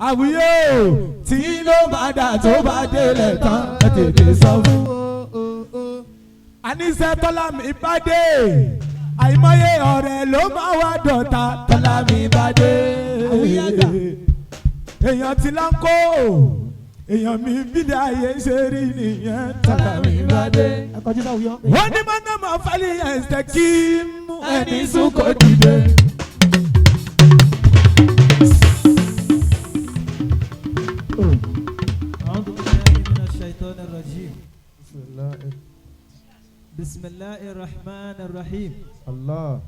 àwùyé tí ló bá dà tó bá délẹ̀ tán ẹ tètè sọ fún. àníṣe tọ́lá mi bá dé àìmọye ọ̀rẹ́ ló máa wá dọ̀tá tọ́lá mi bá dé. èèyàn ti láńkó èèyàn mi bílẹ̀ ayé ṣe rí nìyẹn tọ́lá mi bá dé. wọ́n ní mọ́nà máa fálí ẹ̀sẹ̀ kí mú ẹni sùn kò dìde. بسم الله الرحمن الرحيم. الله.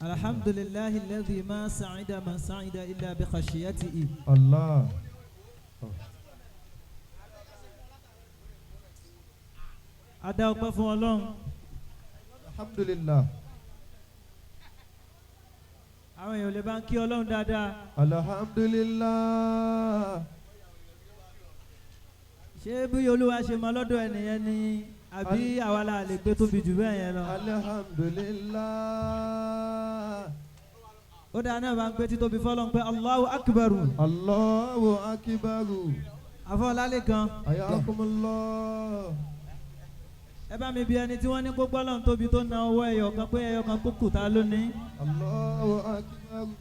الحمد لله الذي ما سعد من سعد إلا بخشيته. الله. Adá ọpẹ́ fún Ọlọ́run. Alhamdulillah. Àwọn èèyàn lè bá ń kí Ọlọ́run dáadáa. Alhamdulillah. Ṣé bí Olúwa ṣe mọ lọ́dọ̀ ẹnìyẹn ni àbí àwa la lè gbé tóbi jù bẹ́ẹ̀ yẹn lọ? Alhamdulillah. Ó dáa náà bá ń gbé títóbi fọ́lọ́run pé Allahu Akbaru. Allahu Akbaru. Afọlálẹ́ kan. Ayakumullah. Ẹ bá mi bí ẹni tí wọ́n ní kó gbọ́lọ́run tóbi tó na ọwọ́ ẹyọ kan pé ẹyọ kan kúkú ta lónìí. Allahu Akbaru.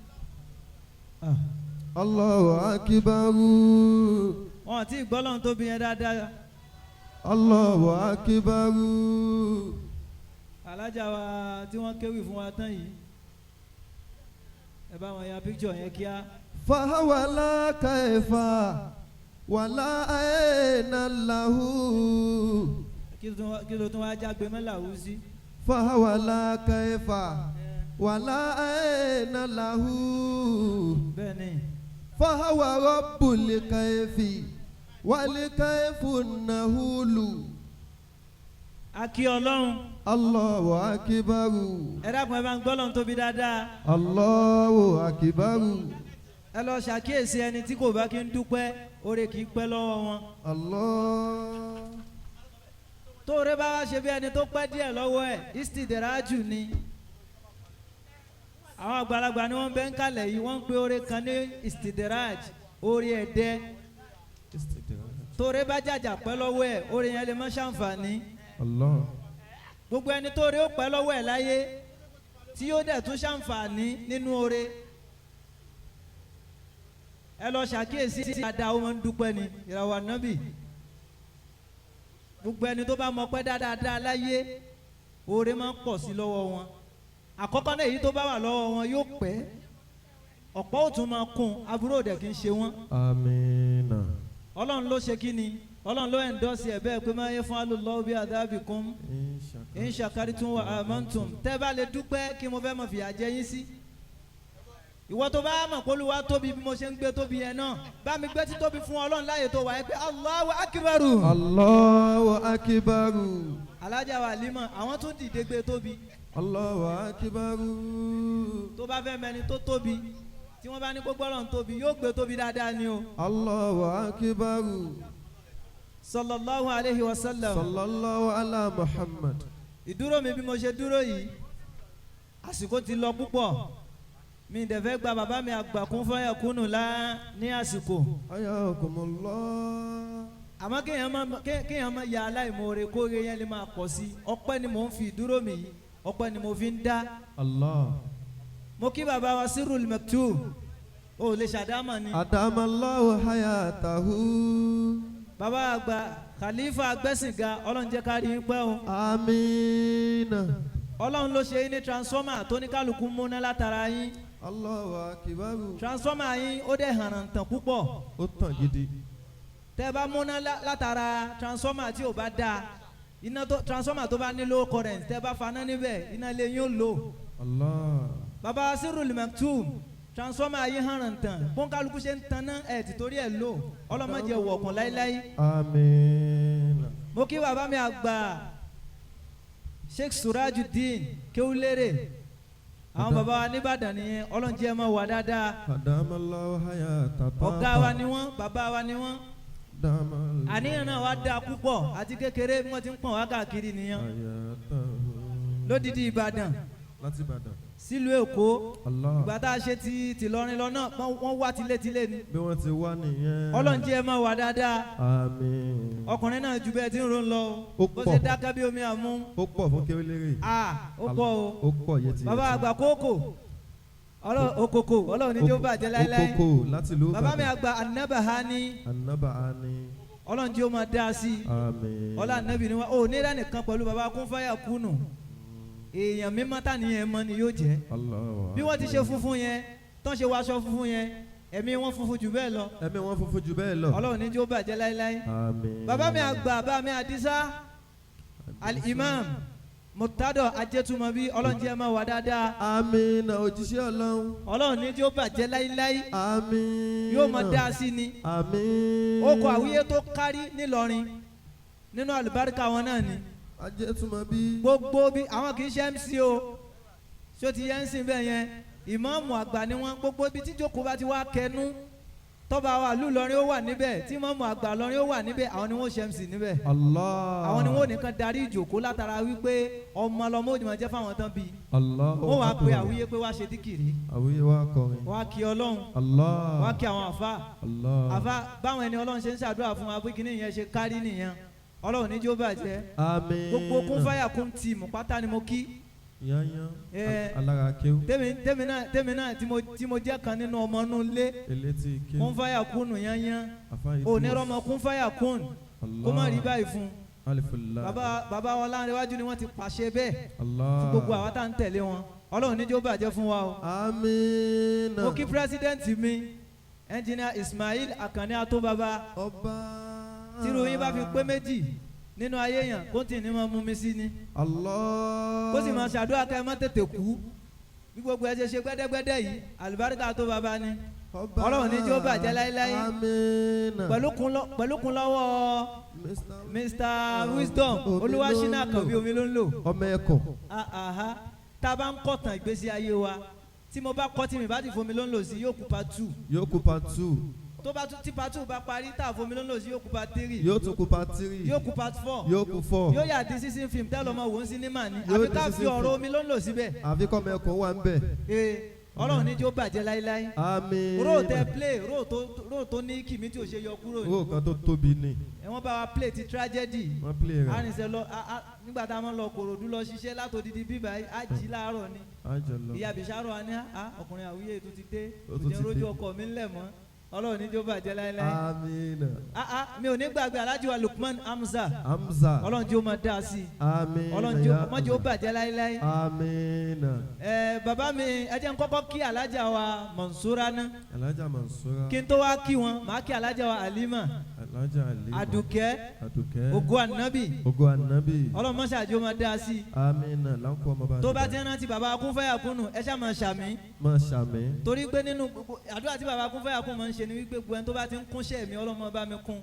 Allahu Akbaru. Wọ́n ti gbọ́lọ́run tóbi yẹn dáadáa. Allahu Akbaru. Alájà wa tí wọ́n kéwì fún wa tán yìí. Ẹ bá wọn ya píkṣọ̀ yẹn kíá. Fahawala kaifa wala aina lahu. Kí ló tún wá jágbe mọ́ làwùsí. Fahawala kaifa wala aina lahu. Bẹ́ẹ̀ni. Fahawa rabbul kaifi wal kaifu nahulu. A kí Ọlọ́run. Allahu Akbaru. Ẹ dákun ẹ bá ń gbọ́lọ́run tóbi dáadáa. Allahu Akbaru. Ẹ lọ ṣàkíyèsí ẹni tí kò bá kí ń dúpẹ́ oore kì í pẹ́ lọ́wọ́ wọn. Allah. Tóore bá wá ṣe bí ẹni tó pẹ́ díẹ̀ lọ́wọ́ ẹ̀ istidraju ni. Àwọn àgbàlagbà ni wọ́n bẹ́ ń kalẹ̀ yìí wọ́n ń pe oore kan ní istidraj oore ẹ̀dẹ́. Tóore bá jàjà pẹ́ lọ́wọ́ ẹ̀ oore yẹn lè má ṣàǹfààní. Allah. Gbogbo ẹni tóore ó pẹ́ lọ́wọ́ ẹ̀ láyé tí yóò dẹ̀ tún ṣàǹfààní nínú oore. Ẹ lọ ṣàkíyèsí dáadáa ó máa ń dúpẹ́ ni ìràwọ̀ ànábì. Gbogbo ẹni tó bá mọ pẹ́ dáadáa láyé oore máa ń pọ̀ sí lọ́wọ́ wọn. Àkọ́kọ́ náà èyí tó bá wà lọ́wọ́ wọn yóò pẹ́ ọ̀pọ̀ ò tún máa kún aburú òde kì í ṣe wọ́n. Amina. Ọlọ́run ló ṣe kí ni Ọlọ́run ló ẹ̀ńdọ́sì ẹ̀ bẹ́ẹ̀ pé máa yẹ fún alùlọ́ bí adhabikum in shakartum wa amantum tẹ́ bá lè dúpẹ́ kí mo fẹ́ mọ̀ fìyà jẹ yín sí. Ìwọ tó bá mọ̀ pé Olúwa tóbi bí mo ṣe ń gbé tóbi yẹn náà bá mi gbé títóbi fún Ọlọ́run láàyè tó wà yẹn pé Allahu Akbaru. Allahu Akbaru. Alájà wa Halima àwọn tún dìde gbé tóbi. Allahu Akbaru. Tó bá fẹ́ mẹni tó tóbi tí wọ́n bá ní gbogbo Ọlọ́run tóbi yóò gbé tóbi dáadáa ni o. Allahu Akbaru. Sallallahu alayhi wa sallam. Sallallahu ala Muhammad. Ìdúró mi bí mo ṣe dúró yìí àsìkò ti lọ púpọ̀ mi dẹ̀ fẹ́ gba bàbá mi àgbà kún fọ́yà kúnnù lá ní àsìkò. Ayakumullah. Àmọ́ kéèyàn máa ya aláìmoore kóore yẹn lè máa pọ̀ sí ọpẹ́ ni mò ń fi ìdúró mi yìí ọpẹ́ ni mo fi ń dá. Allah. Mo kí bàbá wa Sirrul Maktub o lè ṣàdámà ni. Adamallahu hayatahu. Bàbá àgbà Khalifa Agbẹ́sìnga Ọlọ́run jẹ́ ká rí i pẹ́ o. Amina. Ọlọ́run ló ṣe yín ní transformer tó ní kálukú múná látara yín. Allahu Akbaru. Transformer yín ó dẹ̀ hàn tàn púpọ̀. Ó tàn gidi. Tẹ́ bá múná látara transformer tí ò bá dáa iná tó transformer tó bá ní low current tẹ́ bá faná níbẹ̀ iná lè yín ó lò. Allah. Bàbá Sirrul Maktub transformer yín hàn tàn bọ́n kálukú ṣe ń tanná ẹ̀ tìtorí ẹ̀ lò ọlọ́mọdé wọ̀ọ̀kan láíláí. Amina. Mo kí bàbá mi àgbà Sheikh Surajuddin Kéwúlérè àwọn bàbá wa nìbàdàn nìyẹn ọlọ́njẹ́ máa wà dáadáa. Adamallahu hayatahu. Ọ̀gá wa ni wọ́n bàbá wa ni wọ́n. Àníyàn náà wá dáa púpọ̀ àti kékeré bí wọ́n ti ń pọ̀n wá káàkiri nìyẹn. Lódìdí Ìbàdàn. Láti Ìbàdàn. sílùú Èkó Allah. ìgbà tá a ṣe ti lọrin lọ náà wọ́n wá tilétilé ni bí wọ́n ti wá nìyẹn. Ọlọ́run jẹ́ ẹ máa wà dáadáa àmín. ọkùnrin náà ju bẹ́ẹ̀ tí ń ro ń lọ Ó bó pọ̀. ṣe dákẹ́ bí omi àmú ó pọ̀ fún kéwélérè. ó pọ̀ o ó pọ̀ yẹtí. bàbá àgbà kókò okoko Ọlọ́run ní tí ó bàjẹ́ láéláé okoko láti ló bàbá mi àgbà Annabahani anaba ani. Ọlọ́run tí ó máa dá sí i àmín. ọlá ànábì ni wọn ò ní ìdánìkan pẹ̀lú bàbá kún fáyà kùnù èèyàn mímọ́ tàníyàn mọ́ ni yóò jẹ́ Allah. bí wọ́n ti ṣe funfun yẹn tán ṣe wáṣọ funfun yẹn ẹ̀mí wọn funfun jù bẹ́ẹ̀ lọ ẹ̀mí wọn funfun jù bẹ́ẹ̀ lọ. Ọlọ́run ní tí ó bàjẹ́ láéláé àmín. bàbá mi àgbà bàbá mi àdísá al-imam mutado ajẹtumabi Ọlọ́run jẹ́ máa wà dáadáa àmín na òjíṣẹ́ Ọlọ́run. Ọlọ́run ní tí ó bàjẹ́ láéláé àmín. yóò máa dá sí ni àmín. ó kọ àwíyé tó kárí nílọrin nínú àlùbáríkà wọn náà ni ajẹ́tùmọ̀ bí. gbogbo bí àwọn kì í ṣe MC o ṣó ti yẹn ń sìn bẹ́ẹ̀ yẹn ìmáàmù àgbà ni wọ́n gbogbo ibi tí jókòó bá ti wá kẹnu tọ́ba wa lù lọ́rin ó wà níbẹ̀ tí ìmáàmù àgbà lọ́rin ó wà níbẹ̀ àwọn ni wọ́n ṣe MC níbẹ̀ Allah. àwọn ni wọ́n nìkan darí ìjòkó látara wípé ọmọ lọmọ òdì máa jẹ́ fáwọn tán bíi Allah. wọ́n wá pe àwíyé pé wá ṣe díkìrì àwíyé wa kọrin. wá kí ọlọ́run Allah. wá kí àwọn àfa Allah. àfa báwọn ẹni ọlọ́run ṣe ń ṣàdúrà fún wa pé kíní yẹn ṣe kárí nìyẹn ọlọ́run níjó bàjẹ́ àmín. gbogbo kún fáyà kún tìmù pátá ni mo kí yanyan. Eh. alára kéwù. tèmi náà tí mo jẹ́ kan nínú ọmọ inú ilé elétí kéwù. kún fáyà kúnnù yányán àfáà onírọ́mọ kún fáyà kún kó má rí báyìí fún alifullah. bàbá wọn láńrẹ́wájú ni wọ́n ti pàṣẹ bẹ́ẹ̀ Allah. fún gbogbo àwa tá à ń tẹ̀lé wọn ọlọ́run níjó bàjẹ́ fún wa o. àmín. mo kí pírẹsidẹ́ǹtì mi ẹnjìnìà Ismail Akànní Atóbaba ọba. tírú yín bá fi pé méjì nínú ayé yàn kó tì ní máa mú mi sí ni Allah. kó sì máa ṣàdúrà ká ẹ má tètè kú bí gbogbo ẹ ṣe ṣe gbẹ́dẹ́gbẹ́dẹ́ yìí àlùbáríkà Atóbaba ni ọba. ọlọ́run níjó bàjẹ́ láéláé àmín. pẹ̀lú kun lọ́wọ́ Mr Wisdom Olúwaṣínà Àkànbí omi ló ń lò ọmọ ẹ̀kọ́. tá a bá ń kọ̀tàn ìgbésí ayé wa tí mo bá kọ́ tí mi bá ti fomi ló ń lò sí yóò kú part 2 yóò kú part 2. tó bá tí part 2 bá parí tá a fomi ló ń lò sí yóò kú part 3 yóò tún kú part 3. yóò kú part 4 yóò kú 4. yóò yà di sísìn fíìmù tẹ́lọ̀ ọmọ wò ń sinimá ni Yóò àfi di ká sísìn fi ọ̀rọ̀ fíìmù. omi ló ń lò síbẹ̀ àfi kọ́ ọmọ ẹ̀kọ́ wà ń bẹ̀. ọlọ́run ní jó bàjẹ́ láíláí àmín. róò tẹ play róò tó ní kìmí tí ò ṣe yọ kúrò owó kan tó tóbi ni. wọ́n bá wa play ti tragedy wọ́n play rẹ̀. arìnsẹ̀ lọ nígbà tá a máa lọ Kòròdú lọ ṣiṣẹ́ látòdìdí bíbá á jí láàárọ̀ ni àjọ lọ. ìyá bìṣàrò wa ní ọkùnrin àwíyé tó ti dé Ó kò tún jẹ́ ti rójú dé. ọkọ mi ńlẹ̀ mọ́ ọlọ́run ní jó bàjẹ́ láíláí àmín. mi ò ní gbàgbé Alhaji wa Lukman Hamza Hamza. ọlọ́run jí ó máa dá sí i àmín. ọlọ́run jí ó má jí ó bàjẹ́ láíláí àmín. bàbá mi ẹ jẹ́ n kọ́kọ́ kí Alhaja wa Mansura ná Alhaja Mansura. kí n tó wá kí wọn màá kí Alhaja wa Halima Alhaja Halima. Àdùkẹ́ Àdùkẹ́. Ògo Ànábì Ògo Ànábì. ọlọ́run mọ́ṣá jí ó máa dá sí i àmín. láǹkó ọmọ bá. tó bá ti rántí bàbá Kúnfáyà Kúnnù ẹ ṣáà máa ṣàmì máa ṣàmì. torí pé nínú gbogbo àdúrà tí bàbá Kúnfáyà Kúnnù máa ń ṣe ni wípé gbogbo ẹni tó bá ti ń kúnṣẹ́ mi ọlọ́mọ bá mi kún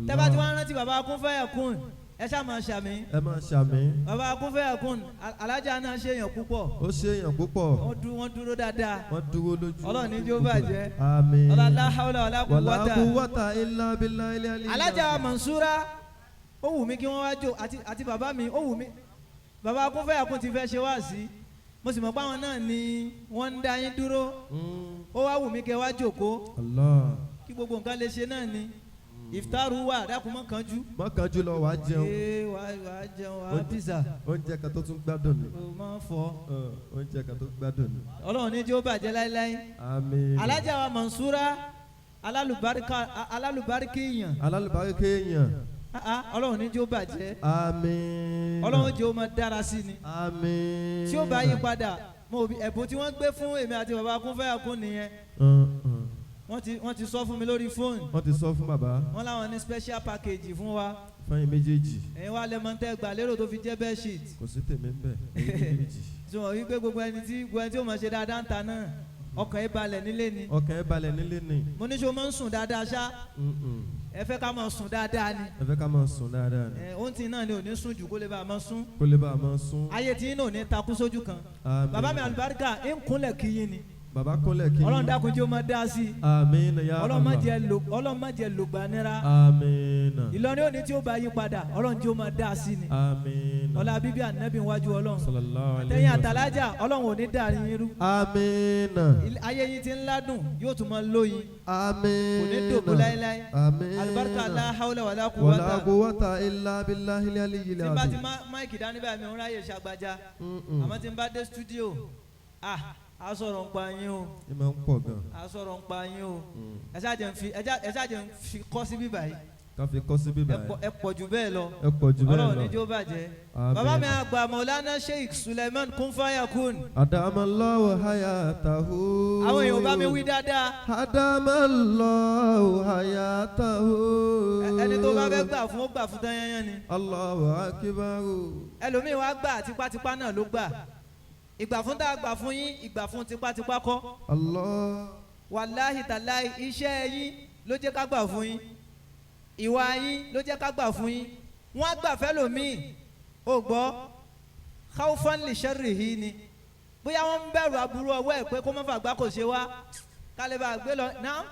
tẹ́ bá ti wá rántí bàbá Kúnfáyà Kúnnù ẹ ṣáà máa ṣàmì ẹ máa ṣàmì. bàbá Kúnfáyà Kúnnù alájà náà ṣe èèyàn púpọ̀ ó ṣe èèyàn púpọ̀. wọ́n dúró dáadáa wọ́n dúró lójú. ọlọ́run ní jó bàjẹ́ àmín. ọlọ́lá haúlá wàlá wàlá quwwata quwwata illa billahi al-aliyyil alájà azim. Mansura ó wù mí kí wọ́n wá jó àti bàbá mi ó wù mí bàbá Kúnfáyà Kúnnù ti fẹ́ ṣe wá sí mo sì mọ̀ pé àwọn náà ni wọ́n ń dá yín dúró ó wá wù mí kẹ́ wá jókòó Allah. kí gbogbo nǹkan lè ṣe náà ni ìfitaru wà dákun mọ́ kanjú. má kánjú lọ wàá jẹun. wàá jẹun wàá pizza. oúnjẹ kan tó tún gbádùn ni. o máa fọ. oúnjẹ kan tó gbádùn ni. ọlọ́run ní jó bàjẹ́ láíláí. àmín. alájà wa Mansura alálùbáríkì èèyàn. alálùbáríkì èèyàn. ọlọ́run ní jó bàjẹ́. àmín. ọlọ́run jẹ́ ó máa dára sí ni. àmín. tí ó bá yí padà mo ẹ̀bùn tí wọ́n gbé fún èmi àti bàbá Kúnfáyà Kúnnù nìyẹn. wọ́n ti sọ fún mi lórí fóònù. wọ́n ti sọ fún bàbá. wọ́n láwọn ní special package fún wa. fẹ́yìn méjèèjì. ẹ̀yin wa lẹ́mọ̀ tẹ́ gbà lérò tó fi jẹ́ bed sheet. kò sí tèmi bẹ́ẹ̀ ẹ̀yin méjèèjì. tí wọ́n wí pé gbogbo ẹni tí ó máa ṣe dáadáa ń ta náà ọkàn ẹ̀ balẹ̀ nílé ni. ọkàn ẹ̀ balẹ̀ nílé ni. mo ní ṣe o máa ń sùn dáadáa ṣá. ẹ fẹ́ ká máa sùn dáadáa ni. ẹ fẹ́ ká máa sùn dáadáa ni. ohun tí náà ni ò ní sùn jù kó lè bá a máa sùn. kó lè bá a máa sùn. ayé tí náà ò ní takú sójú kan. àmín. bàbá mi àlùbáríkà ń kúnlẹ̀ kí yín ni. bàbá kúnlẹ̀ kí. ọlọ́run dákun jẹ́ ó máa dá sí i. àmín ya Allah. ọlọ́run má jẹ́ lògbà nira. àmín. Ìlọrin òní tí ó bá yí padà ọlọ́run jẹ́ ó máa dá sí i ni. àmín. ọlá bíbí ànábì wájú ọlọ́run. sallallahu alayhi wa tẹ̀yìn sallam. àtàlájà ọlọ́run ò ní dà yín rú. àmín. ayé yín ti ń ládùn yóò tún máa lóyin. àmín. kò ní dògbò láéláé. àmín. alibarika la hawla wala wala quwwata. quwwata illa billahil aliyyil tí n bá ti azim. máìkì dání báyìí mi ń ráyè ṣàgbàjá. àmọ́ tí n bá dé stúdíò a sọ̀rọ̀ ń pa yín o. ìmọ̀ ń pọ̀ gan. a sọ̀rọ̀ ń pa yín o. ẹ ṣáà jẹ́ ń fi kọ́ sí bíbá yìí. ká fi kọ́ sí bíbá yìí. ẹ pọ̀ jù bẹ́ẹ̀ lọ. ẹ pọ̀ jù bẹ́ẹ̀ lọ. ọlọ́run níjó bàjẹ́. Àmín. bàbá mi àgbà Maulana Sheikh Suleiman Kun Fayakun. adamallahu hayatahu. àwọn èèyàn bá mi wí dáadáa. adamallahu hayatahu. ẹni tó bá fẹ́ gbà fún ó gbà fún tán yányán ni. Allahu akibaru. ẹlòmíì wá gbà tipátipá náà ló gbà. ìgbà fún tá a gbà fún yín ìgbà fún tipátipá kọ́. Allah. wàláhì tàláhì iṣẹ́ yín ló jẹ́ ká gbà fún yín. ìwà yín ló jẹ́ ká gbà fún yín. wọ́n á gbà fẹ́ lòmíì. ó gbọ́ khawfan li sharrihi ni. bóyá wọ́n ń bẹ̀rù aburú ọwọ́ ẹ̀ pé kó má fàgbà kò ṣe wá. kálíbà gbé lọ náà.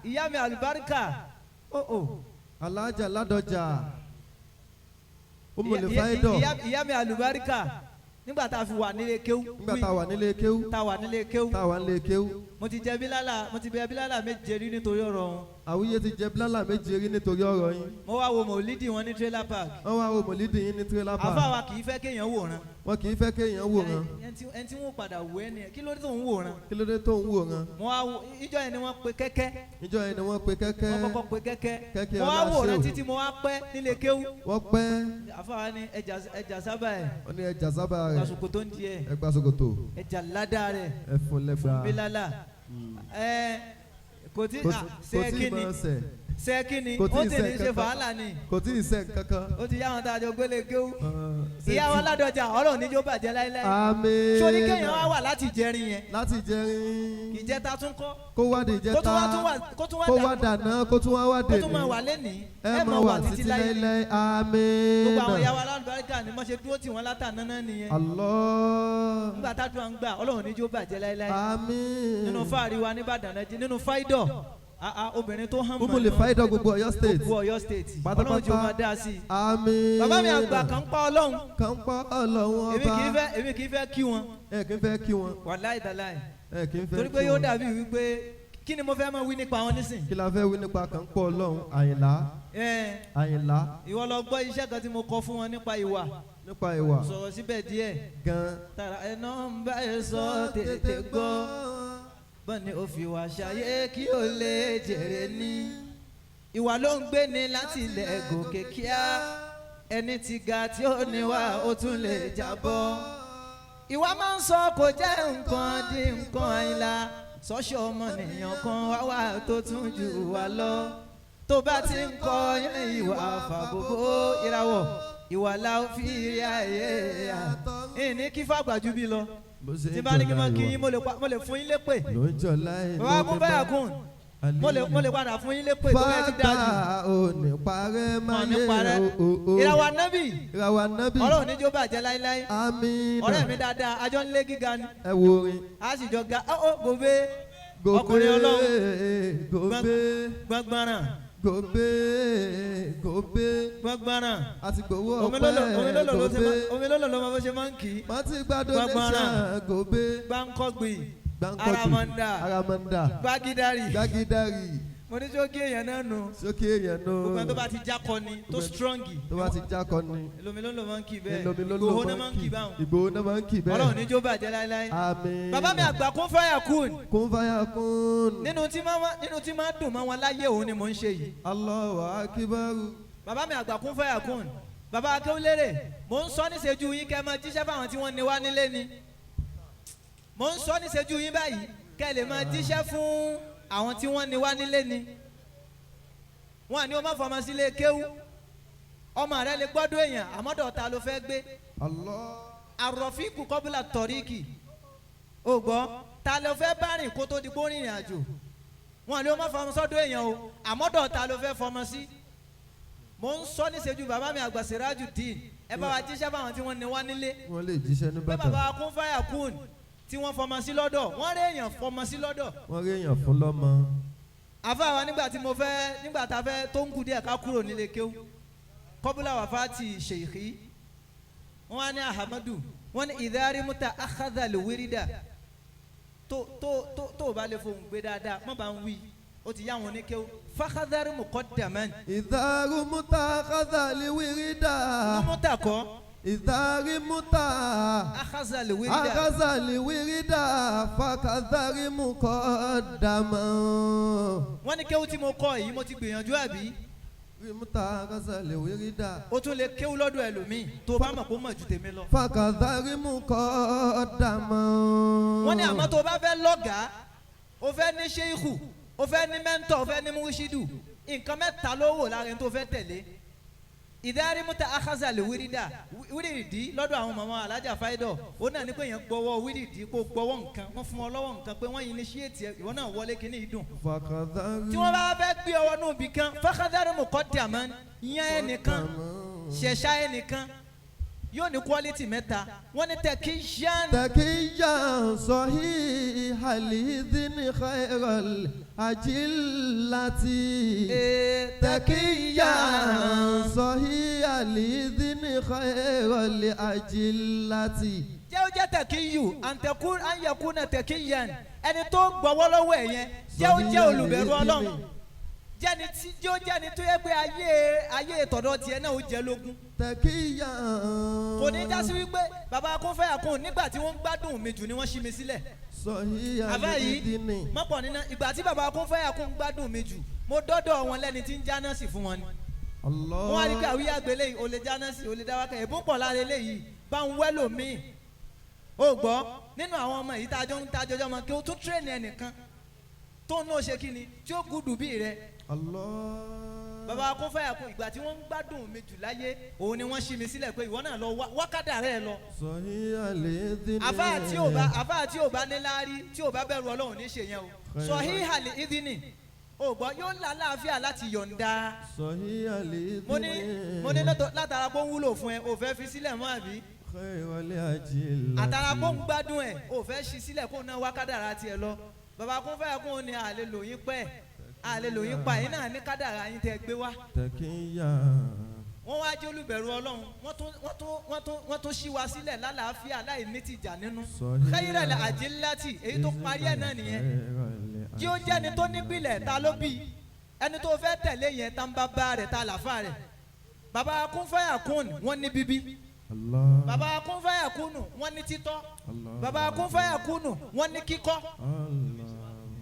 ìyá mi àlùbáríkà. alájà ládọjà. Umul Faidọ. ìyá mi àlùbáríkà. nígbà tá a fi wà nílé kéwú. nígbà tá a wà nílé kéwú. tá a wà nílé kéwú. tá a wà nílé kéwú. mo ti bẹ bílálà méje rí nítorí ọ̀rọ̀ wọn. àwíyé ti jẹ bílálà méje rí nítorí ọ̀rọ̀ yín. mo wá wo mòlídìí wọn ní trailer park. wọ́n wá wo mòlídìí yín ní trailer park. àfáà wa kì í fẹ́ kéèyàn wòran. wọn kì í fẹ́ kéèyàn wòran. ẹni tí wọ́n padà wò ẹ́ nìyẹn kí ló dé tó ń wòran. kí ló dé tó ń wòran. mo wá wo ìjọ yẹn ni wọ́n pe kẹ́kẹ́. ìjọ yẹn ni wọ́n pe kẹ́kẹ́. wọ́n kọ́kọ́ pe kẹ́kẹ́. kẹ́kẹ́ mo wá ọlá wòran ṣéwù. títí mo wá pẹ́ nílé kéwú. wọ́n pẹ́. àfáà wa ní ẹja sábà ẹ̀. wọ́n ní ẹja sábà rẹ̀. gbàsókò tó ń di ẹ̀. ẹ gbàsókòtò. ẹja ládàá rẹ̀. ẹ fún lẹ́gbàá. bílálà. kò tí máa sẹ̀. sẹ́kìnì Kò ó tí ì ti ní sẹ́ ṣe kankan. fàálà ni. kò tí ì sẹ́ kankan. ó ti yá wọn tá a jọ gbélé kéwú. ìyá wọn ládọjà ọlọ́run níjó bàjẹ́ láíláí. àmín. sórí kéèyàn wá wà láti jẹrin yẹn. láti jẹrin. ìjẹta tún kọ́. kó wá di ìjẹta. kó tún kó wá dáná kó tún wá kó dèní. tún máa wà lẹ́nìí. ẹ máa wà títí láíláí. àmín. gbogbo àwọn ìyá wa lálùbáríkà ni wọ́n ṣe dúró tì wọ́n látàná náà nìyẹn. Allah. nígbà tá a dùn à ń gbà ọlọ́run níjó bàjẹ́ láíláí. àmín. nínú fáàrí wa nìbàdàn náà nínú fáìdọ̀ obìnrin tó hàn mọ́ Umul Faidọ gbogbo Ọ̀yọ́ state. gbogbo Ọ̀yọ́ state Pátápátá. ọlọ́run jọ máa dá sí i. àmín. bàbá mi àgbà kan pa ọlọ́run. kan pa Ọlọ́run ọba. èmi kì í fẹ́ kí wọn. ẹ kì í fẹ́ kí wọn. wàláì tàláì. ẹ kì í fẹ́ kí wọn. torí pé yóò dàbí wípé kí ni mo fẹ́ máa wí nípa wọn nísìn. kí la fẹ́ wí nípa kan pa Ọlọ́run Àyìnlá. Àyìnlá. ìwọ lọ gbọ́ iṣẹ́ kan tí mo kọ fún wọn nípa ìwà. nípa ìwà. sọ̀rọ̀ síbẹ̀ díẹ̀. gan. tàrà ẹ̀nà ń bá ẹ sọ tètè gbọ́. bọ́ni ó fi wà ṣàyé kí ó lè jèrè ní. ìwà ló ń gbé ni láti ilẹ̀ gòkè kíá. ẹni tí ga tí ó níwà ó tún lè jábọ́. ìwà máa ń sọ kò jẹ́ nǹkan di nǹkan Àyìnlá. sọ́ṣọ́ ọmọnìyàn kan wá wà tó tún jù wá lọ. tó bá ti ń kọ yẹn ìwà fàbòbò ìràwọ̀. ìwà la ó fi rí ayé à. ìní kí fàgbàjú bí lọ. tí bá ní kí n máa kí yín mo lè fún yín lépè. lójó láì bàbá Kun Fayakun mo lè padà fún yín lépè tó bẹ́ẹ̀ ti dájú. fata òní parẹ́ máa yé o. ìràwọ̀ anábì. ìràwọ̀ anábì. ọlọ́run níjó bàjẹ́ láíláí. àmín. ọ̀rẹ́ mi dáadáa àjọ ń lé gíga ni. ẹ wo orin. a sì jọ ga gòbé. ọkùnrin ọlọ́run. gòbé. gbọ̀ngbọ̀nràn. gòbé. gòbé. gbọ̀ngbọ̀nràn. a ti gbowó omi ọpẹ́ lọ́lọ́ ló máa bó ṣe máa ń kì í. má ti gba donation gòbé. gbáǹkọ́gbì. Gbáǹkọ́gbì. aramanda. gbágídárì. gbágídárì. mo ní sókè èèyàn náà nù. sókè èèyàn nù. gbogbo ẹni tó bá ti jákọ ni tó strongi. tó bá ti jákọ ni. èlòmí ló ń lò máa ń kì bẹ́ẹ̀. Ìgbòho náà máa ń kì báwọn. Ìgbòho náà máa ń kì bẹ́ẹ̀. ọlọ́run níjó bàjẹ́ láíláí. àmín. bàbá mi àgbà Kun Fayakun. Kun Fayakun. nínú tí máa dùn mọ́ wọn láyé òun ni mò ń ṣe yìí. Allahu akibaru. bàbá mi àgbà Kun Fayakun. bàbá akéwìlérè mò ń sọ níṣẹ́jú yín kẹ́ ẹ máa jíṣẹ́ fáwọn tí wọ́n ní wá nílé ni. mò ń sọ níṣẹ́jú yín báyìí kẹ́ ẹ lè máa jíṣẹ́ fún àwọn tí wọ́n ní wá nílé ni. wọn ní o má fọmọ sílé kéwú ọmọ rẹ lè gbọ́dọ̀ èèyàn àmọ́dọ̀ ta ló fẹ́ gbé. Allah. àròfíìkù kọ́bílà tọ̀ríkì ó gbọ́ ta ló fẹ́ bá rìn kó tó di kó rìnrìn àjò. wọn ní o má fọmọ sọ́dọ̀ èèyàn o àmọ́dọ̀ ta ló fẹ́ fọmọ sí. mo ń sọ níṣẹ́jú bàbá mi àgbà Sirajudeen ẹ bá wa jíṣẹ́ fáwọn tí wọ́n ní wá nílé. wọ́n lè jíṣẹ́ ní pé bàtà. bàbá Kun Fayakun tí wọ́n fọmọ sí lọ́dọ̀ wọ́n rí èèyàn fọmọ sí lọ́dọ̀. wọ́n rí èèyàn fún lọ́mọ. àfáà wa nígbà tá a fẹ́ tó ń kú díẹ̀ ká kúrò nílé kéwú kọ́bùlà wàfáàtì ṣèyíkì wọ́n á ní ahamadu wọ́n ní ìdárímúta akadàlù wírídà tó bá lè fohùn gbé dáadáa mọ́ bá ń wí ó ti yá wọn ní kéwú fakadàrímù kọ́ dàmán. ìdárímúta akadàlù wírídà. múmúta kọ́. ìdárímúta akadàlù wírídà fakadàrímù kọ́ dàmán. wọ́n ní kéwú tí mo kọ́ yìí mo ti gbìyànjú àbí. rimuta akazale wirida. o tún lè kéwú lọ́dọ̀ ẹlòmíì tó bá mọ̀ kó mọ̀ ju tèmi lọ. fakadarimu kọ́ dàmọ́. wọ́n ní àmọ́ tó bá fẹ́ lọ́gàá o fẹ́ ní ṣéìkù o fẹ́ ní mẹ́ńtọ̀ o fẹ́ ní múrísídù nǹkan mẹ́ta ló wò lára ẹni tó fẹ́ tẹ̀lé. ìdárímúta akazale wirida wíìrìdì lọ́dọ̀ àwọn màmá alájà fáìdọ̀ ó náà ní pé èèyàn gbọ́wọ́ wíìrìdì kó gbọ́wọ́ nǹkan wọ́n fún ọ lọ́wọ́ nǹkan pé wọ́n initiate ẹ ìwọ náà wọlé kíní ìdùn. tí wọ́n bá fẹ́ gbé ọwọ́ nù bí kan fakadarimu kọ́ dàmọ́ yẹn ẹnìkan ṣẹ̀ṣá ẹnìkan yóò ní quality mẹ́ta wọ́n ní tẹ̀kíyàn. tẹ̀kíyàn sọ̀hí halidini khairal ajilati. tẹ̀kíyàn sọ̀hí halidini khairal ajilati. jẹ́ ó jẹ́ tẹ̀kíyù àǹyẹ̀kúnà tẹ̀kíyàn ẹni tó gbọ́wọ́ lọ́wọ́ ẹ̀ yẹn jẹ́ ó jẹ́ olùbẹ̀rù Ọlọ́run jẹ́ni tí yóò jẹ́ni tó yẹ pé ayé ìtọ̀dọ̀ tiẹ̀ náà ó jẹ́ lógún. tẹ̀kíyà. kò ní já sí wípé bàbá akúnfẹ́ àkùn nígbà tí wọ́n ń gbádùn mi jù ni wọ́n ṣí mi sílẹ̀. sọ̀híyà lẹ́yìn ní mọ̀pọ̀ nínú ìgbà tí bàbá akúnfẹ́ àkùn ń gbádùn mi jù mo dọ́dọ̀ wọn lẹ́ni tí ń jáná sí fún wọn ni. wọ́n á rí pé àwíyá gbélé yìí o lè jáná sí o lè dá wákẹ́ èbó pọ̀ lára eléyìí bá ń wẹ́lò míì. o gbọ́ nínú àwọn ọmọ yìí tájọ́ ọmọ kí o tún tírẹ̀nì ẹnìkan tó ń náà ṣe kí ni tí ó gùdù bí rẹ. bàbá akúnfẹ́ àkùn ìgbà tí wọ́n ń gbádùn mi jù láyé òun ni wọ́n ṣí mi sílẹ̀ pé ìwọ náà lọ wákàdà rẹ lọ. àfáà tí ò bá níláárí tí ò bá bẹ̀rù Ọlọ́run ní ṣe yẹn o sọ̀híhà lè ìdínì o gbọ́ yóò ń la láàfíà láti yọ̀ǹda. sọ̀híhà lè ìdínì. mo ní látara pé ó ń wúlò fún ẹ o fẹ́ fi sílẹ̀ mọ́ àbí. àtàrà pé ó ń gbádùn ẹ o fẹ́ ṣí sílẹ̀ kó ná wákàdà rà tiẹ̀ lọ. bàbá akúnfẹ́ àkùn ni àlè lòyìn pẹ́ àlè lòyìn pa yín náà ní kádàrá yín tẹ́ gbé wá. tẹ̀kíyà. wọ́n wá jẹ́ olùbẹ̀rù Ọlọ́run wọ́n tún ṣí wa sílẹ̀ lálàáfíà láì ní tìjà nínú. khairal ajillati èyí tó parí ẹ̀ náà nìyẹn. jí ó jẹ́ni tó nípìlẹ̀ ta ló bí ẹni tó fẹ́ tẹ̀lé yẹn tá ń bá bá rẹ̀ ta làfà rẹ̀. bàbá akúnfẹ́ àkùn wọ́n ní bíbí. bàbá akúnfẹ́ àkùn wọ́n ní títọ́. bàbá akúnfẹ́ àkùn wọ́n ní kíkọ́.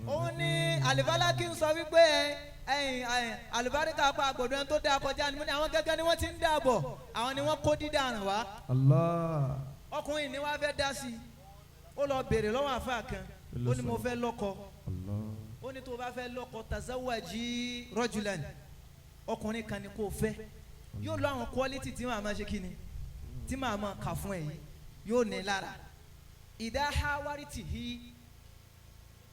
òun ni alibalaki ń sọ wípé alibarika pa àgbọ̀dọ̀ ẹni tó dáa kọjá ni mo ní àwọn gẹ́gẹ́ ni wọ́n ti ń dáàbọ̀ àwọn ni wọ́n kó dídá ràn wá. ọkùnrin ni wàá fẹ́ dá sí i ó lọ béèrè lọ́wọ́ àfa kan ó ní mo fẹ́ lọ́kọ ó ní tó bá fẹ́ lọ́kọ tazawaji rajulan ọkùnrin kan ni kò fẹ́ yóò lọ àwọn quality tí màá máa ṣe kí ni tí màá máa kà fún ẹ yìí yóò ní lára ìdá hawariti yìí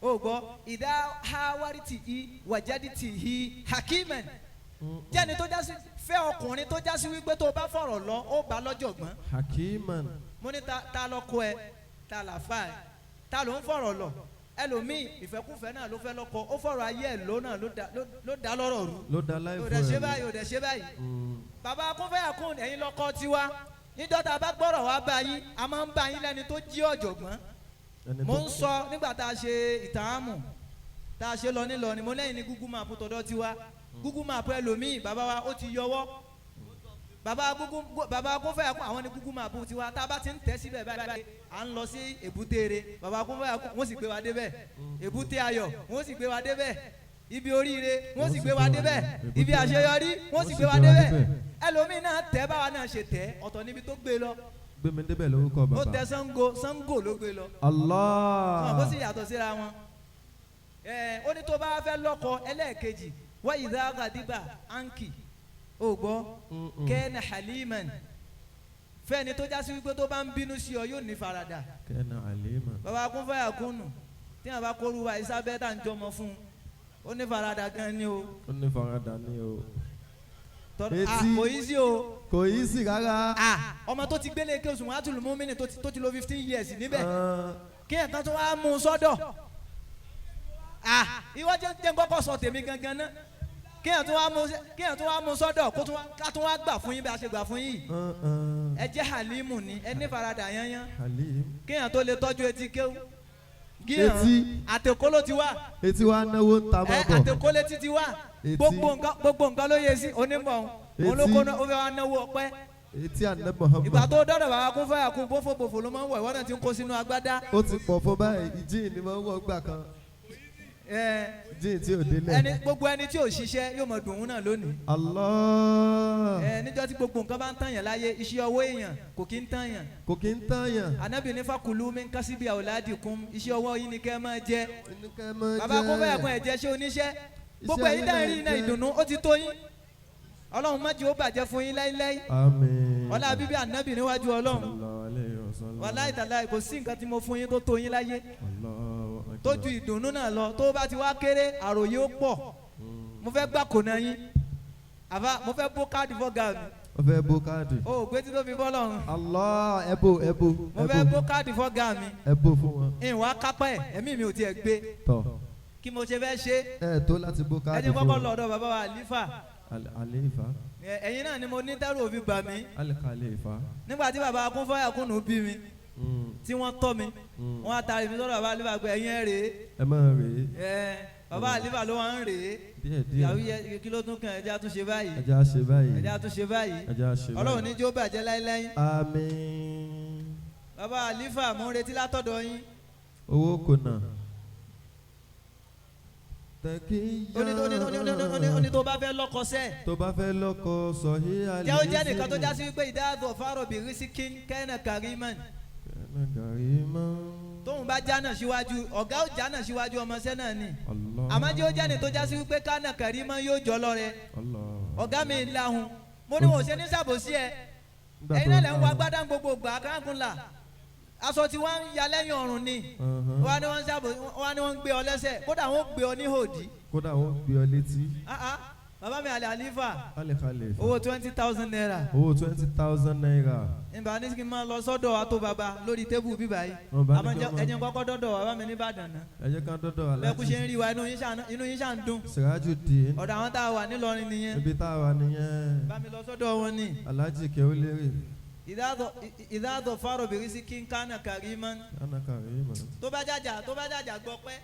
o gbọ́ ìdá hawariti i wàjádìtì i hakiman jẹ́ni tó jásí fẹ́ ọkùnrin tó jásí wípé tó bá fọ̀rọ̀ lọ ó bá lọ́jọ̀gbọ́n. hakiman. mo ní ta lọ́kọ ẹ ta làfà ẹ ta ló ń fọ̀rọ̀ lọ ẹlòmíì ìfẹ́kùfẹ́ náà ló fẹ́ lọ́kọ ó fọ̀rọ̀ ayé ẹ̀ ló náà ló dá lọ́rọ̀ rú. ló dá láì fún ẹ òdẹ̀ ṣe báyìí òdẹ̀ ṣe báyìí. bàbá akúnfẹ́ àkún ẹ̀yin lọ́kọ tiwa níjọ́ta bá gbọ́rọ̀ wá bá yín a máa ń bá yín lẹ́ni tó jí ọ̀jọ̀gbọ́n mo ń sọ nígbà tá a ṣe ìtààmù tá a ṣe lọ nílọ ni mo lẹ́yìn ní Google Map tọ̀dọ̀ tiwa Google Map ẹlòmíì bàbá wa ó ti yọwọ́ bàbá akúnfẹ́ àkún àwọn ní Google Map tiwa tá a bá ti ń tẹ̀ síbẹ̀ báyìí à ń lọ sí èbúté bàbá akúnfẹ́ àkún wọ́n sì gbé wa débẹ̀ èbúté ayọ̀ wọ́n sì gbé wa débẹ̀ ibi oríire wọ́n sì gbé wa débẹ̀ ibi àṣeyọrí wọ́n sì gbé wa débẹ̀ ẹlòmíì náà tẹ̀ báwa náà ṣe tẹ̀ ọ̀tọ̀ níbi tó gbé lọ gbẹmí débẹ̀ lórúkọ bàbá. ó tẹ Ṣàngó ló gbé lọ. Allah. wọn bó sì yàtọ̀ síra wọn. ó ní tó bá fẹ́ lọ́kọ ẹlẹ́ẹ̀kejì wa idha ghadiba anki ó gbọ́ kẹ́ẹ̀nà haliman fẹ́ni tó jásí wípé tó bá ń bínú sí ọ yóò ní farada. kẹ́ẹ̀nà haliman. bàbá akúnfẹ́ àkúnnù tí wọn bá kóru wa Isabella ń jọmọ fún un ó ní farada gan ni o. ó ní farada ni o. kò yí sí o. kò yí sí rárá. ọmọ tó ti gbélé kí oṣù mọ́tò lùmọ́mìnì tó ti lo 15 years níbẹ̀. kí ẹ̀kan tó wá mú un sọ́dọ̀ ìwọ jẹ́ kọ́kọ́ sọ tèmi gangan náà kí ẹ̀ tó wá mú un sọ́dọ̀ ká tó wá gbà fún yín bí a ṣe gbà fún yín ẹ jẹ́ halimu ni ẹ ní farada yanyan kí ẹ̀ tó lè tọ́jú etí kéwù etí àtẹ̀kọ́ ti wá etí wa náwó ń ta máa bọ̀ àtẹ̀kọ́ létí ti wá gbogbo nǹkan ló yẹ sí onímọ̀ olókòó ó fẹ́ wá náwó ọpẹ́ etí àná Muhammad ìgbà tó dọ́dọ̀ bàbá kún fẹ́ àkún bófo ló máa ń wọ̀ ìwọ́n náà ti ń kó sínú agbádá. ó ti pọ̀ fún báyìí jíìn ni wọ́n wọ̀ gbà kan jíìn tí ò délẹ̀. gbogbo ẹni tí ò ṣiṣẹ́ yóò mọ̀ dùn ún náà lónìí. Allah. níjọ́ tí gbogbo nǹkan bá ń tàn yàn láyé iṣẹ́ ọwọ́ èèyàn kò kí ń tàn yàn. kò kí ń tàn yàn. Ànábì ní fakulu min kasibi auladikum iṣẹ́ ọwọ́ yín ni kẹ́ máa jẹ. bàbá kún fẹ́ àkún ẹ̀jẹ̀ ṣe oníṣẹ́ gbogbo ẹ̀yin dáhìn iná ìdùnnú ó ti tó yín ọlọ́run má jẹ́ ó bàjẹ́ fún yín láíláí. àmín. ọlá bíbí ànábì níwájú ọlọ́run wàláhì tàláhì kò sí nǹkan tí mo fún yín tó tó yín láyé tó ju ìdùnnú náà lọ tó bá ti wá kéré àròyé ó pọ̀ mo fẹ́ gbà kò náà yín àbá mo fẹ́ bó káàdì fọ́gà mi. mo fẹ́ bó káàdì. o gbé tí tó fi bọ́ lọ́run. Allah ẹ̀bù. mo fẹ́ bó káàdì fọ́gà mi. ẹ̀bù fún wọn. ìwà kápẹ́ ẹ̀mí mi ò tiẹ̀ gbé. tọ́ kí mo ṣe fẹ́ ṣe. ẹ tó láti bó káàdì ẹni fún wọn. kọ́kọ́ lọ́dọ̀ bàbá wa àlífà. àlífà. ẹ̀yin náà ni mo ní dẹ́rù òfin bà mí. àlífà. nígbà tí bàbá akún fáyà kúnnù bí mi tí wọ́n tọ́ mi wọ́n atari mi sọ́dọ̀ bàbá àlífà pé ẹ̀yin ẹ̀ rèé. ẹ máa rèé. bàbá àlífà ló wà ń rèé. díẹ̀. ìyàwó yẹ kí ló tún kàn ẹja tún ṣe báyìí. ẹja ṣe báyìí. ẹja tún ṣe báyìí. ẹja ṣe báyìí. ọlọ́run ní jó bàjẹ́ láíláí. àmín. bàbá àlífà mò ń retí látọ̀dọ̀ yín. owó kò nà. oní tó bá fẹ́ lọ́kọ sẹ́. tó bá fẹ́ lọ́kọ sọ̀hí àlè. jẹ́ ó jẹ́ nìkan tó já sí wípé ìdáàbò fáró bìrì sí kí kẹ́nà kàrímán. kẹ́nà kàrímán. tóun bá jánà síwájú ọ̀gá ó jánà síwájú ọmọọṣẹ́ náà ni. Allah. àmọ́ jẹ́ ó jẹ́ nìkan tó já sí wípé kẹ́nà kàrímán yóò jọ lọ́rẹ́. Allah. ọ̀gá mi lahùn mo ní wọn ò ṣe ní sàbòsí ẹ ẹ̀yin náà lẹ́ ń wá gbádùn gbogbo gbà káàkùnlà aṣọ tí wọ́n ń ya lẹ́yìn ọ̀run ni wọ́n ní wọ́n ń gbé ọ lẹ́sẹ̀ kódà wọ́n gbé ọ ní hòdì. kódà wọ́n gbé ọ létí. bàbá mi àlẹ́ àlífà alẹ́ owó 20,000 naira. owó 20,000 naira. ìbá ní kí n máa lọ sọ́dọ̀ wa tó bàbá lórí tébù bíbá yìí ẹ̀jẹ̀ kọ́kọ́ dọ́dọ̀ bàbá mi ní Ìbàdàn náà. ẹ̀jẹ̀ kan dọ́dọ̀ aláàjì. bẹ́ẹ̀ kú ṣe ń rí wa inú yín ṣà ń dùn. Sirajuddin. ọ̀dọ̀ àwọn tá a wà nílọrin nìyẹn. ibi tá a wà nìyẹn. bá mi lọ sọ́dọ̀ wọn ni. aláàjì kẹ́wó lérè. ìdáàdọ̀ fárọ̀ bìrì sí kí n kánà kàrímán. kánà kàrímán. tó bá jàjà gbọ́ pẹ́.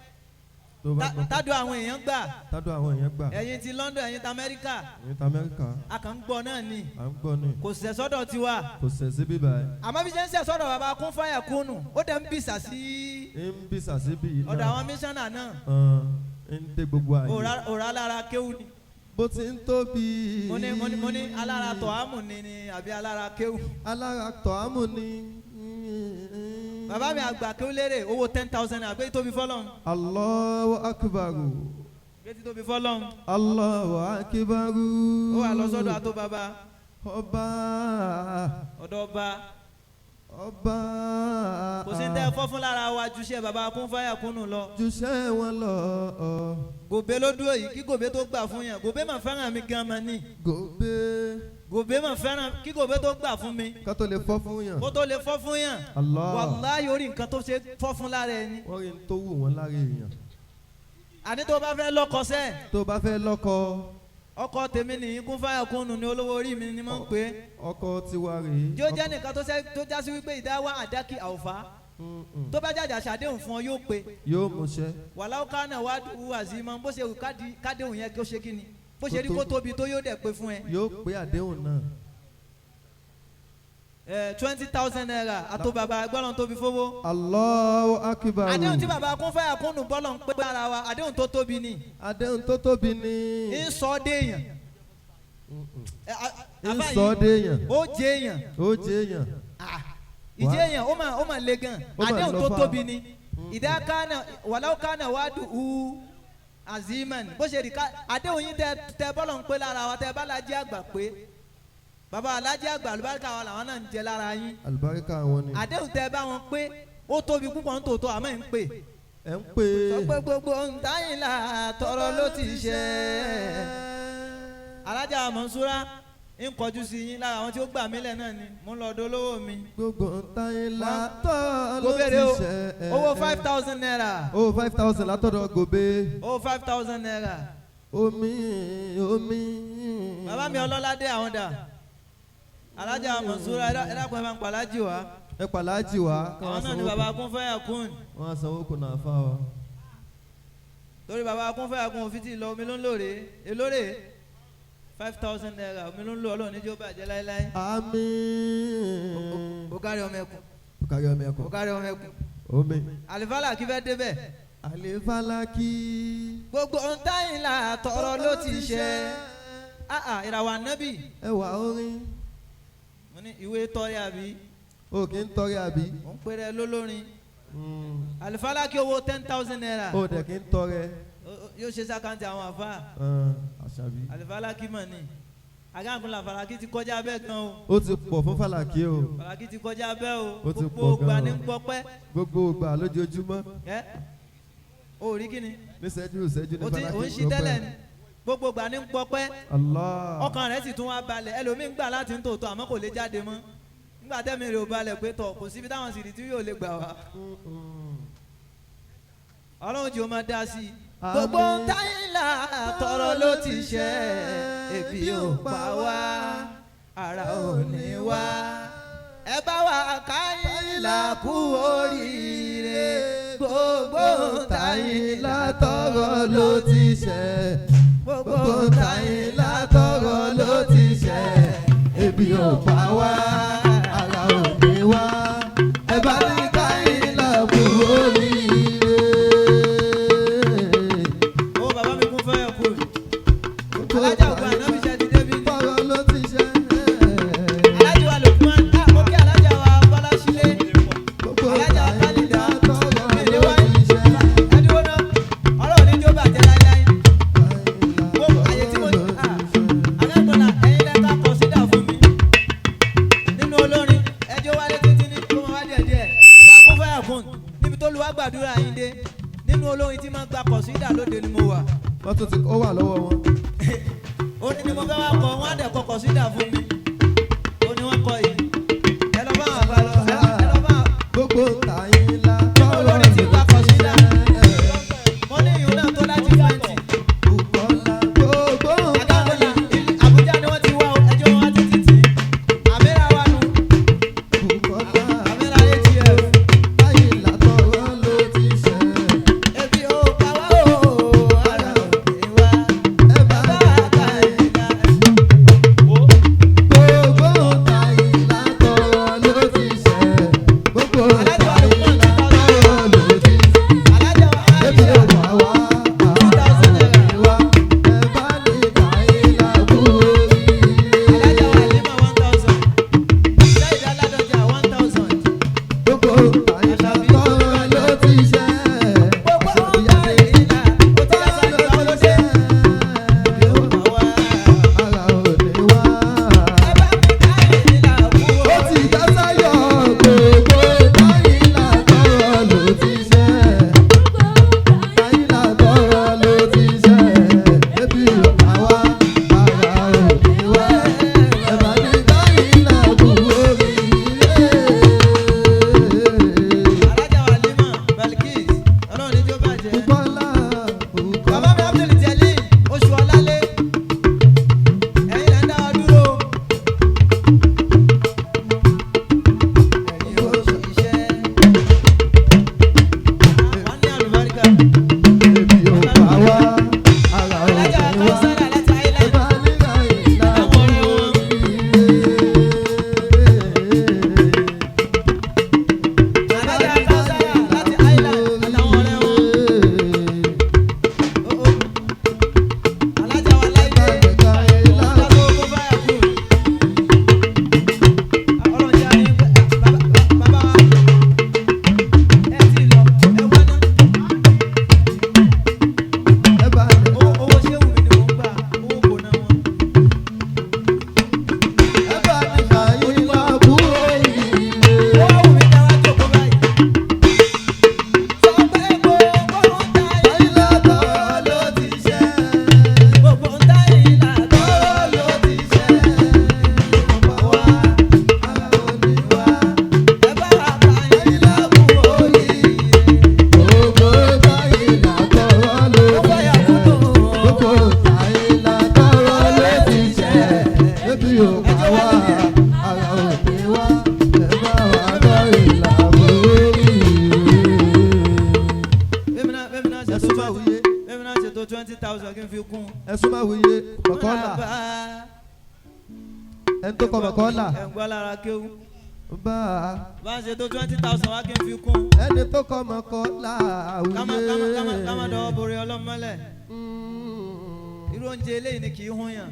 tádùn àwọn èèyàn gbà. tádùn àwọn èèyàn gbà. ẹ̀yin ti London ẹ̀yin ti Amẹ́ríkà. ẹ̀yin ti Amẹ́ríkà. a kàn ń gbọ́ náà ni. à ń gbọ́ ni. kò sẹ̀ sọ́dọ̀ tiwa. kò sẹ̀ sí bíbá ẹ̀. àmọ́ bí ṣe ń sẹ̀ sọ́dọ̀ bàbá kún fáyà kúnnù ó dẹ̀ ń bìsà sí. ń bìsà sí bí iná. ọ̀dọ̀ àwọn mísánà náà. ń dé gbogbo àyè. òrà lára kéwù ni. bó ti ń tóbi. mo ní alára tọ̀hámù ni àbí alára kéwù. alára tọ̀hámù ni. bàbá mi àgbà kéwù lérè owó 10,000 naira gbé tóbi fọlọ́n. Allahu akbaru. gbé tóbi fọlọ́n. Allahu akbaru. ó wà lọ sọ́dọ̀ àtó bàbá. ọba. ọ̀dọ̀ ọba. ọba. kò sí tẹ́ fọ́ fún lára wa juṣẹ́ bàbá kún fáyà kúnnù lọ. juṣẹ́ wọn lọ. gòbé ló dúró yìí kí gòbé tó gbà fún yàn gòbé mà fẹ́ràn mi gan ma ní. gòbé mà fẹ́ràn kí gòbé tó gbà fún mi. ká tó lè fọ́ fún yàn. kó tó lè fọ́ fún yàn. Allah. wàláyé orí nǹkan tó ṣe fọ́ fún lára ẹni. wọ́n rí n tó wù wọ́n lára èèyàn. àní tó bá fẹ́ lọ́kọ sẹ́. tó bá fẹ́ lọ́kọ. ọkọ tèmi nìyí kún fáyà kúnnù ní olówó orí mi ni mo ń pè é. ọkọ tiwa rèé. yóò jẹ́ nìkan tó já sí wípé ìdáwà àdákì àwòfá. tó bá jàjà ṣàdéhùn fún ọ yóò pé. yóò múṣẹ. wàláwó kánà wá dùn àzìmọ́ bó ṣe wù kádéhùn yẹn kó ṣe kí ni bó ṣe rí kó tóbi tó yóò dẹ̀ pé fún ẹ. yóò pé àdéhùn náà. 20,000 naira àtó bàbá gbọ́dọ̀ tóbi fowó. Allahu akbar. àdéhùn tí bàbá kún fẹ́ àkúnnù bọ́lọ̀ ń pé ara wa àdéhùn tó tóbi ni. àdéhùn tó tóbi ni. ń sọ déèyàn. ń sọ déèyàn. ó jẹ èèyàn. ó jẹ èèyàn. ìjẹ èèyàn ó mà le gan. àdéhùn tó tóbi ni. ìdá kánà wàláwó kánà wá dùn ú aziman bó ṣe rí ká àdéhùn yín tẹ bọ́lọ̀ ń pé lára wa tẹ bá la jẹ́ àgbà pé. bàbá alájẹ àgbà àlùbáríkà wa làwọn náà ń jẹ lára yín. àlùbáríkà wọn ni. àdéhùn tẹ bá wọn pé ó tóbi púpọ̀ ń tòótọ́ àmọ́ ń pè. ẹ ń pè. sọ pé gbogbo ntàyìnlá tọrọ ló ti ṣe. alájà Mọ̀nsúrà ń kọjú sí yín lára àwọn tí ó gbà mí lẹ̀ náà ni mò ń lọ ọ̀dọ̀ olówó mi. gbogbo táyé látọ̀ ló Gòbè ti rè o ṣe. owó 5,000 naira. owó 5,000 látọ̀dọ̀ Gòbè. owó 5,000 naira. omi. bàbá mi ọlọ́ládé àwọn dà alájà Mọ̀nsúrà ẹ dákun ẹ máa ń pa alájì wá. ẹ pàlájì wá. àwọn náà ni bàbá kún fẹ́yà kún. wọ́n á sanwó kùnà àfa wa. torí bàbá kún fẹ́yà kún òfin ti lọ omi ló ń lòrè elórè 5,000 naira omi ló ń lò ọlọ́run níjó bàjẹ́ láéláé. àmín. ó kárí ọmọ ẹkùn. ó kárí ọmọ ẹkùn. ó kárí ọmọ ẹkùn. omi. àlìfálà kí fẹ́ débẹ̀. àlìfálàkì. gbogbo ohun táyìn là tọrọ ló ti ṣe. ìràwọ̀ ànábì. ẹwà orin. mo ní ìwé tọrẹ àbí. o kì í tọrẹ àbí. ó ń pèrè lólórin. àlìfálà kí owó 10,000 naira. o dẹ̀ kì í tọrẹ. yóò ṣe sákàǹtì àwọn àfa. àṣàbí. àlìfálà kí mọ̀ ni. àgàǹkùn la Fàlàkì ti kọjá bẹ́ẹ̀ gan o. ó ti pọ̀ fún Fàlàkì o. Fàlàkì ti kọjá bẹ́ẹ̀ o. ó ti gbogbo pọ̀ gan ògbà o. ní ń gbọpẹ́. gbogbo ògbà lójoojúmọ́. ẹ o rí kíni. ní ṣẹ́jú ìṣẹ́jú ní Fàlàkì o ń ṣí tẹ́lẹ̀ ni gbogbo ògbà ní ń gbọpẹ́. Allah. ọkàn rẹ̀ sì tún wá balẹ̀ ẹlòmíín gbà láti ń tòótọ́ àmọ́ kò lè jáde mọ́ nígbà tẹ́mi rẹ̀ ò balẹ̀ pé tọ̀ kò síbi táwọn sì rí tí yóò lè gbà wá. Ọlọ́run jì ó máa dá sí i. gbogbo táyìnlá tọrọ ló ti ṣe ebi ò pa wá ara ò ní wá ẹ bá wa káyìnlá kú oríire gbogbo táyìnlá tọrọ ló ti ṣe gbogbo táyìnlá tọrọ ló ti ṣe ebi ò pa wá ara ò ní wá ẹ bá ní káyìnlá kú oríire. alájà ògbà ànábì ṣe ti débi. tọrọ ló ti ṣe. alájà wa Lukman mo kí alájà wa Bọ́lá Sílé alájà wa Kálídà èdè wa ẹdínwó náà ọlọ́run ní jó bàjẹ́ láíláí. gbogbo àyè tí mo ní alágbọ̀nà ẹ̀yin lẹ́ka kọ̀sídà fún mi nínú olórin ẹjọ́ wálé títí ní kó wá díẹ̀ díẹ̀ bàbá kún fẹ́yà kún níbi tó lu wá gbàdúrà yín dé nínú olórin tí máa gba kọ̀sídà lóde ni mo wà. wọ́n tún ti ó wà lọ́wọ́ wọn. ó ní mo fẹ́ wá kọ wọ́n á dẹ̀ kọ kọ̀sídà fún mi ó ní wọ́n kọ yìí ẹ lọ bá àwọn àbálọ ẹ lọ bá gbogbo táyìnlá tọrọ olórin tí gba kọ̀sídà mo ní ìhun náà tó láti 20. Bùkọ́lá gbogbo àgàgọ́là Àbújá ni wọ́n ti wá ẹjọ́ wọn ti títì àmẹ́ra wa nù Bùkọ́lá àmẹ́ra ATF táyìnlá tọrọ ló ti ṣe. ebi ó pa wá o ara ò ní wá ẹ bá bá ní a ká táyìnlá. ìlà. 20,000 kí n fi kún. ẹ súnmọ́ àwùyé mọ̀kọ́lá ẹ tó kọ mọ̀kọ́lá. ẹ̀ ń gbọ́ lára kéwú. bá bá a ṣe tó 20,000 wá kí n fi kún. ẹni tó kọ mọ̀kọ́lá àwùyé. kámá dọ̀wọ́ borí ọlọ́mọlẹ̀. irú oúnjẹ eléyìí ni kì í hún yàn.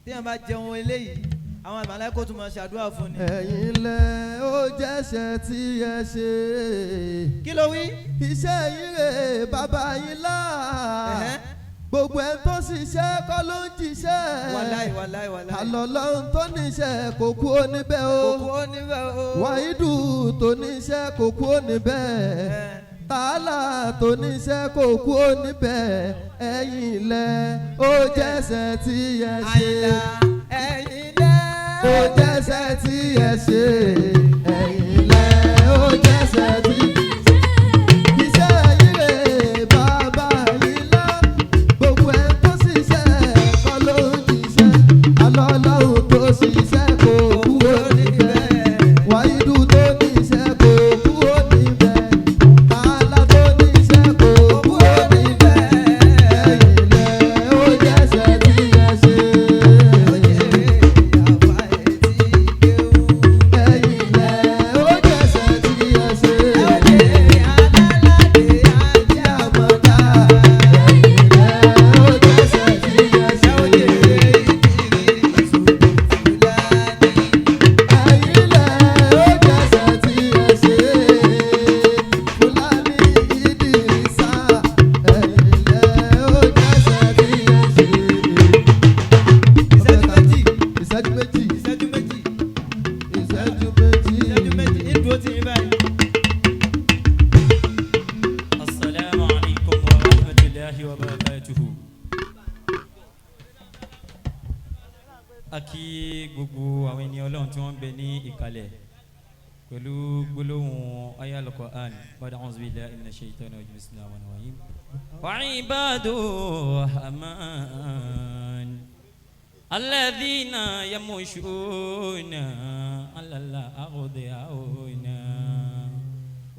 tí yàn bá jẹun eléyìí àwọn àmàlẹ́ kò tún máa ṣàdúrà fún ni. ẹ̀yin lẹ ó jẹ́ṣẹ̀ tí ẹ ṣe. kí ló wí. iṣẹ́ yín rè bàbá yín lá. gbogbo ẹ̀ tó ṣiṣẹ́ kọ́ ló ń jíṣẹ́. wàláì. àlọ́ lọ́hún tó níṣẹ́ kò kú ó níbẹ̀ o. wàhídù tó níṣẹ́ kò kú ó níbẹ̀. tààlà tó níṣẹ́ kò kú ó níbẹ̀. ẹ̀yin lẹ ó jẹ́ṣẹ̀ tí ẹ ṣe. ẹ̀yin lẹ ó jẹ́ṣẹ̀ tí ẹ ṣe. ẹ̀yin lẹ ó jẹ́ṣẹ̀ tí iṣẹ́ yín rè bàbá yín lá. gbogbo ẹ̀ tó ṣiṣẹ́ kọ́ ló ń jíṣẹ́. àlọ́ lọ́hùn tó ṣiṣẹ́ kò kú ó níbẹ̀. wàhídù tó níṣẹ́ kò kú ó níbẹ̀. tààlà tó níṣẹ́ kò kú ó níbẹ̀. ẹ̀yin lẹ ó jẹ́ṣẹ̀ tí ẹ ṣe. Aki gbogbo àwọn ènìyàn Ọlọ́run tí wọ́n ń bẹ ní ìkàlẹ̀ pẹ̀lú gbólóhùn ayal Qur'an ba'da a'udhu billahi minash shaitani rajim bismillahir rahmanir rahim wa ibadur rahman alladhina yamushuna 'alal ardi hauna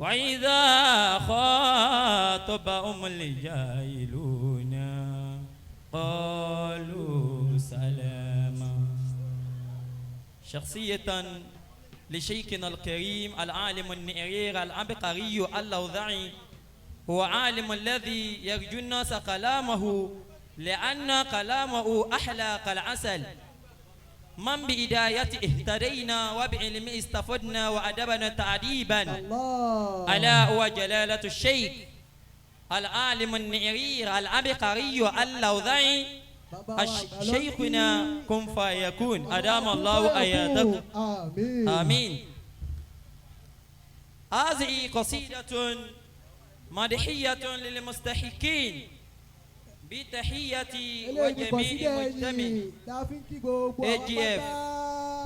wa idha khatabahumul jahiluna qalu salama. شخصية لشيخنا الكريم العالم النعير العبقري اللوذعي هو عالم الذي يرجو الناس كلامه لأن كلامه أحلى كالعسل من بإدايته اهتدينا وبعلم استفدنا وأدبنا تعذيبا ألا هو جلالة الشيخ العالم النعير العبقري اللوذعي شيخنا كن فيكون أدام الله آياتكم آمين. هذه قصيدة مدحية للمستحقين بتحية وجميع المجتمع AGF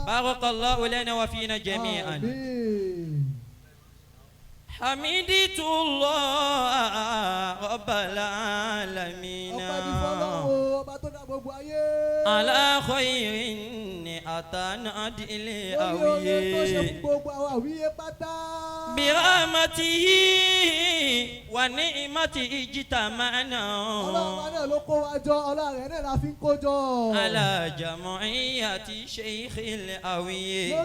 بارك الله لنا وفينا جميعا. حمدت الله رب العالمين على خير أتانا دلي أويه برحمته ونعمته اجتمعنا على جمعية شيخ الأويه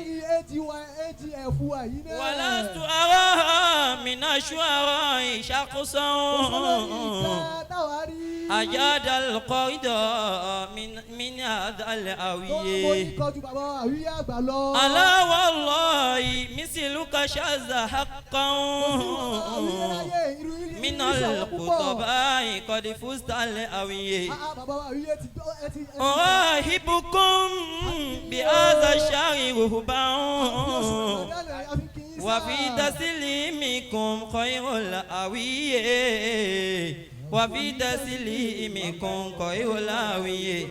ولست أراها من الشعراء شخصا أجاد القيد من هذا الأويه ألا والله مثلك شاذ حقا من الخطباء قد فزت الأويه أراهبكم بهذا الشهر رهبا وفي تسليمكم خير الأويه وفي تسليمكم خير الأويه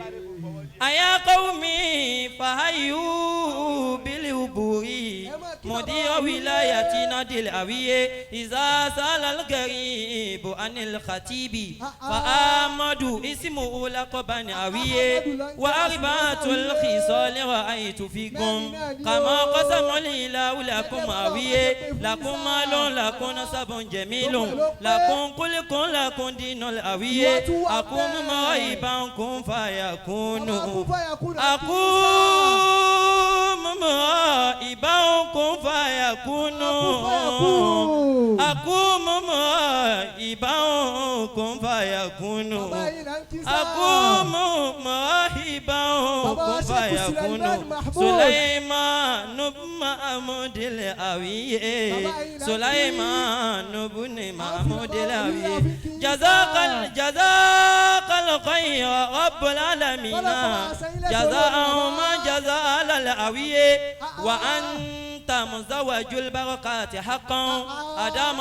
أيا قومي فهيوا بالعبور مدير ولايتنا الأويه إذا سأل الغريب عن الخطيب فآمل أحمد اسمه لقبا عوية وأربعة الخصال رأيت فيكم كما قسم الإله لكم عوية لكم مال لكم نسب جميل لكم خلق لكم دين العوية أقوم مرايبكم فيكون أقوم مرايبكم فيكون أقوم مرايبكم فيكون أقوم مرايبكم فيكون سليمان بن محمود الأوي سليمان بن محمود الأوي جزاك الخير رب العالمين جزاء ما جزاء الأوي وأنت مزوج البركات حقا أدام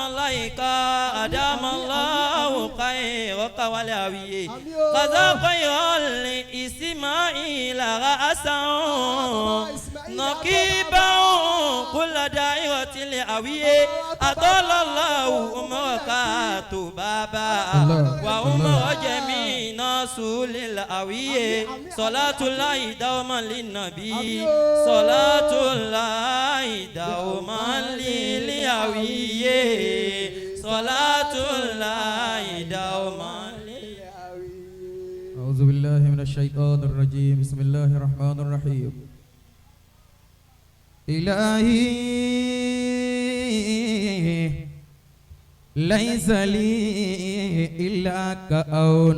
الله خيرك والأوي قضى خير لإسماعيل رأسا نقيبا كل دائرة الأوي أطال الله أمرك بابا وأمر جميع ناسول الأوي صلاة الله دوما للنبي صلاة الله دوما للأوي صلاة الله دوما للأوي. أعوذ بالله من الشيطان الرجيم بسم الله الرحمن الرحيم. إلهي ليس لي إلا كأونون